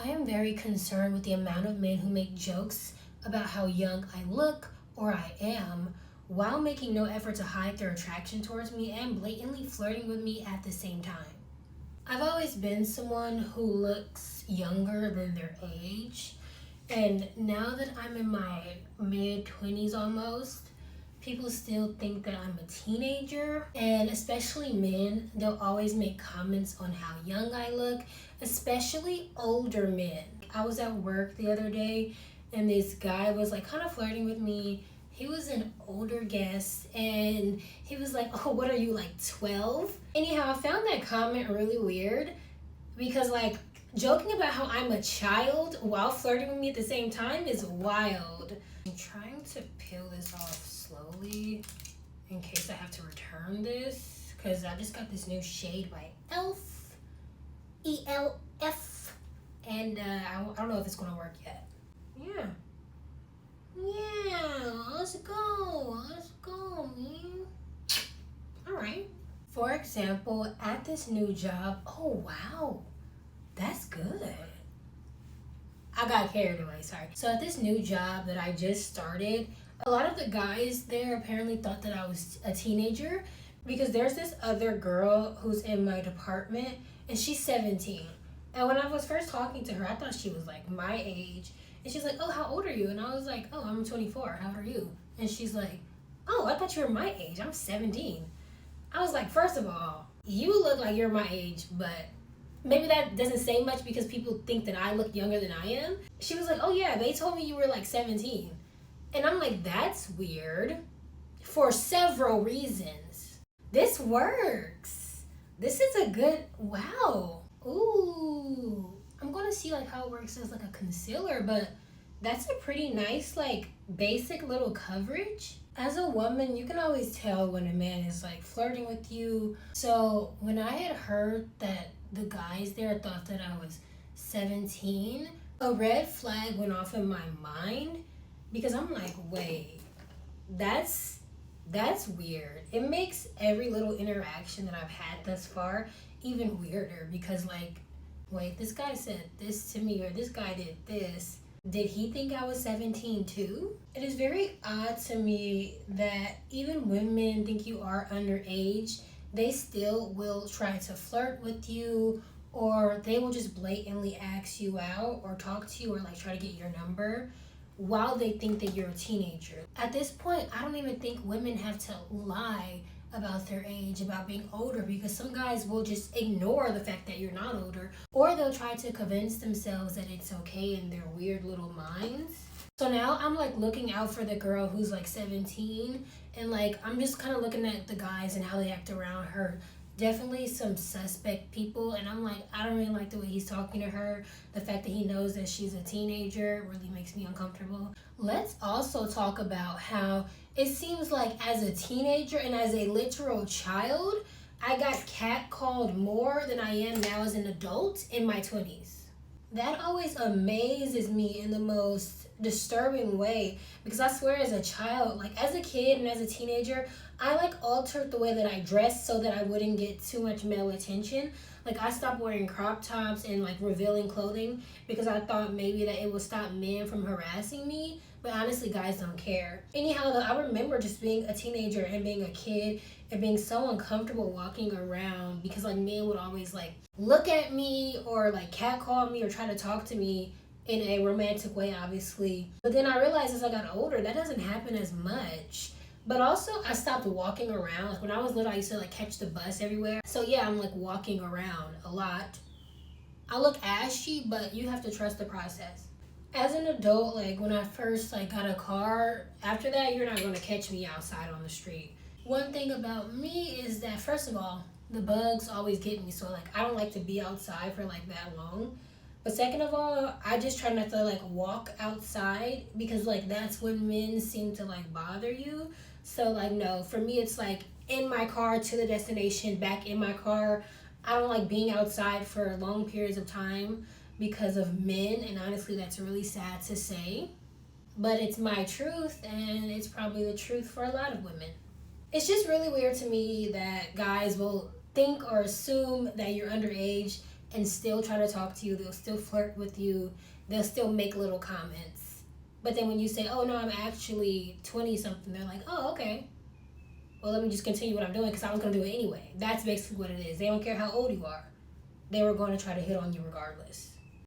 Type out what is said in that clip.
I am very concerned with the amount of men who make jokes about how young I look or I am while making no effort to hide their attraction towards me and blatantly flirting with me at the same time. I've always been someone who looks younger than their age, and now that I'm in my mid 20s almost, people still think that I'm a teenager, and especially men, they'll always make comments on how young I look, especially older men. I was at work the other day and this guy was like kind of flirting with me. He was an older guest and he was like, "Oh, what are you, like 12?" Anyhow, I found that comment really weird because, like, joking about how I'm a child while flirting with me at the same time is wild. I'm trying to peel this off slowly in case I have to return this because I just got this new shade by ELF, ELF, and I don't know if it's gonna work yet. Yeah, let's go, man. All right. For example, at this new job, oh wow, that's good. I got carried away, sorry. So at this new job that I just started, a lot of the guys there apparently thought that I was a teenager because there's this other girl who's in my department and she's 17. And when I was first talking to her, I thought she was like my age. And she's like, "Oh, how old are you?" And I was like, "Oh, I'm 24. How old are you?" And she's like, "Oh, I thought you were my age. I'm 17." I was like, first of all, you look like you're my age, but maybe that doesn't say much because people think that I look younger than I am. She was like, "Oh yeah, they told me you were like 17." And I'm like, that's weird for several reasons. This works. This is a good, wow. Ooh. I'm gonna see like how it works as like a concealer, but that's a pretty nice like basic little coverage. As a woman, you can always tell when a man is like flirting with you. So when I had heard that the guys there thought that I was 17, a red flag went off in my mind because I'm like, wait, that's weird. It makes every little interaction that I've had thus far even weirder because, like, wait, this guy said this to me or this guy did this. Did he think I was 17 too? It is very odd to me that even when men think you are underage, they still will try to flirt with you or they will just blatantly ask you out or talk to you or like try to get your number while they think that you're a teenager. At this point, I don't even think women have to lie about their age, about being older, because some guys will just ignore the fact that you're not older, or they'll try to convince themselves that it's okay in their weird little minds. So now I'm like looking out for the girl who's like 17, and like I'm just kind of looking at the guys and how they act around her. Definitely some suspect people, and I'm like, I don't really like the way he's talking to her. The fact that he knows that she's a teenager really makes me uncomfortable. Let's also talk about how it seems like as a teenager and as a literal child, I got catcalled more than I am now as an adult in my 20s. That always amazes me in the most disturbing way because I swear as a child, like as a kid and as a teenager, I like altered the way that I dressed so that I wouldn't get too much male attention. Like I stopped wearing crop tops and like revealing clothing because I thought maybe that it would stop men from harassing me. But honestly, guys don't care. Anyhow, though, I remember just being a teenager and being a kid and being so uncomfortable walking around because like men would always like look at me or like catcall me or try to talk to me in a romantic way, obviously. But then I realized as I got older, that doesn't happen as much. But also, I stopped walking around. Like when I was little, I used to like catch the bus everywhere. So yeah, I'm like walking around a lot. I look ashy, but you have to trust the process. As an adult, like when I first like got a car, after that you're not gonna catch me outside on the street. One thing about me is that first of all, the bugs always get me, so like I don't like to be outside for like that long. But second of all, I just try not to like walk outside because like that's when men seem to like bother you. So like no, for me it's like in my car to the destination, back in my car. I don't like being outside for long periods of time because of men, and honestly that's really sad to say, but it's my truth and it's probably the truth for a lot of women. It's just really weird to me that guys will think or assume that you're underage and still try to talk to you. They'll still flirt with you. They'll still make little comments. But then when you say, oh, no, I'm actually 20-something, they're like, oh, okay. Well, let me just continue what I'm doing because I was going to do it anyway. That's basically what it is. They don't care how old you are. They were going to try to hit on you regardless.